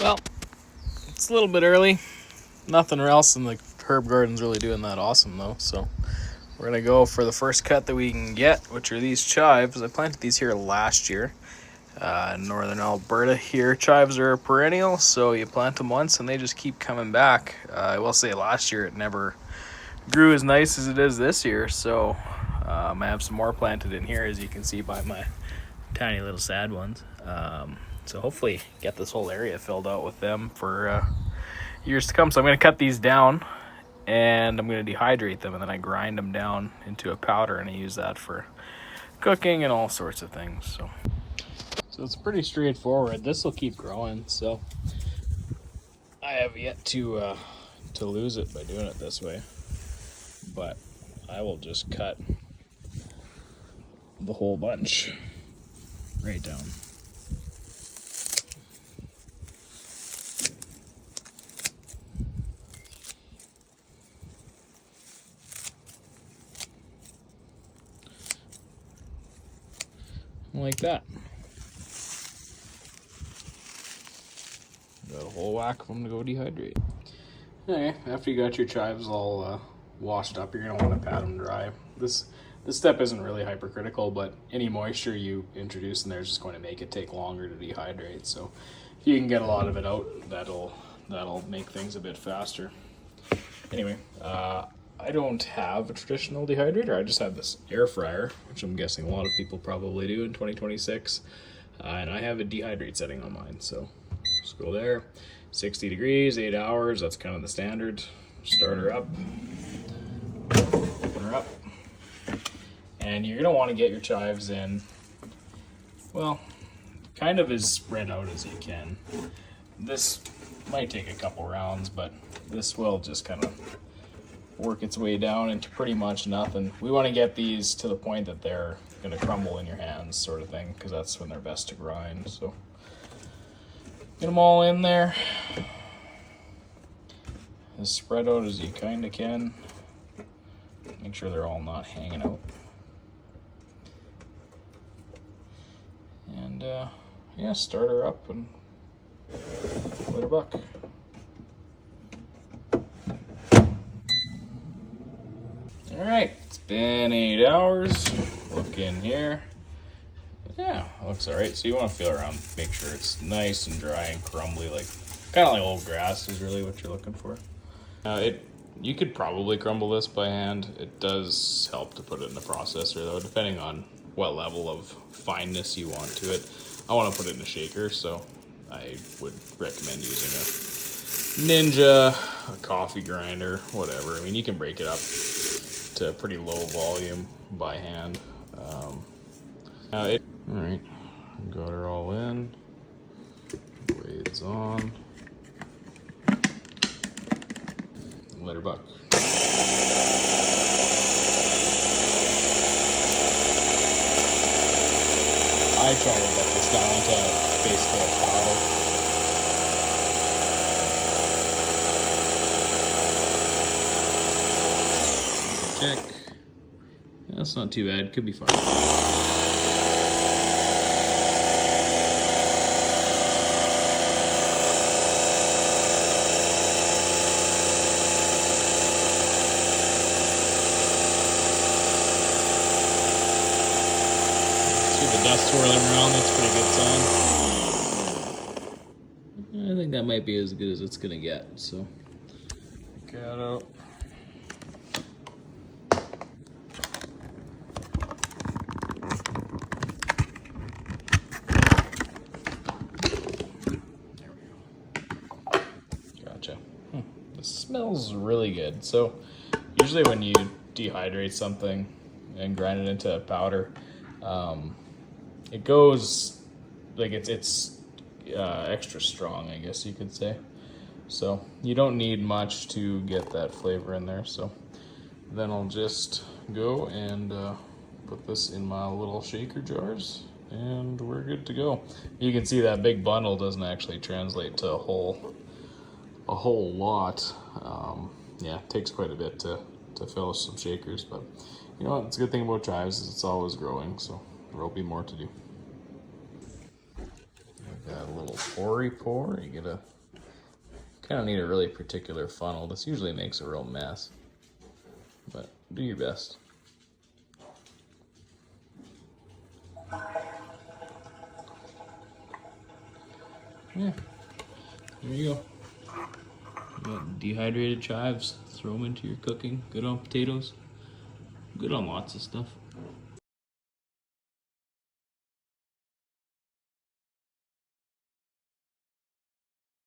Well, it's a little bit early. Nothing else in the herb garden's really doing that awesome though, so we're gonna go for the first cut that we can get, which are these chives. I planted these here last year. In northern Alberta here, chives are a perennial, so you plant them once and they just keep coming back. I will say last year it never grew as nice as it is this year, so I have some more planted in here, as you can see by my tiny little sad ones. So hopefully get this whole area filled out with them for years to come. So I'm going to cut these down and I'm going to dehydrate them, and then I grind them down into a powder and I use that for cooking and all sorts of things. So it's pretty straightforward. This will keep growing, so I have yet to lose it by doing it this way. But I will just cut the whole bunch right down. Like that. Got a whole whack of them to go dehydrate. Okay, after you got your chives all washed up, you're gonna want to pat them dry. This step isn't really hypercritical, but any moisture you introduce in there is just going to make it take longer to dehydrate. So if you can get a lot of it out, that'll make things a bit faster. Anyway, I don't have a traditional dehydrator. I just have this air fryer, which I'm guessing a lot of people probably do in 2026. And I have a dehydrate setting on mine. So just go there, 60 degrees, 8 hours. That's kind of the standard. Start her up, open her up. And you're gonna want to get your chives in, well, kind of as spread out as you can. This might take a couple rounds, but this will just kind of work its way down into pretty much nothing. We want to get these to the point that they're going to crumble in your hands, sort of thing, because that's when they're best to grind. So get them all in there as spread out as you kind of can. Make sure they're all not hanging out. And yeah, start her up and let her buck. All right, it's been 8 hours. Look in here. Yeah, looks all right. So you want to feel around, make sure it's nice and dry and crumbly, like kind of like old grass is really what you're looking for. You could probably crumble this by hand. It does help to put it in the processor though, depending on what level of fineness you want to it. I want to put it in a shaker, so I would recommend using a Ninja, a coffee grinder, whatever. I mean, you can break it up to a pretty low volume by hand. All right, got her all in. Blades on. Let her buck. I try to let this down into basically a powder. Check. That's not too bad. Could be fine. See the dust swirling around. That's a pretty good sign. I think that might be as good as it's gonna get. So, get out. It smells really good. So usually when you dehydrate something and grind it into a powder, it goes like it's extra strong, I guess you could say. So you don't need much to get that flavor in there. So then I'll just go and put this in my little shaker jars and we're good to go. You can see that big bundle doesn't actually translate to a whole lot. Yeah, it takes quite a bit to fill some shakers, but you know what, it's a good thing about chives is it's always growing, so there will be more to do. Got a little pour. You gotta kind of need a really particular funnel. This usually makes a real mess, but do your best. Yeah, there you go. You got dehydrated chives. Throw them into your cooking. Good on potatoes. Good on lots of stuff.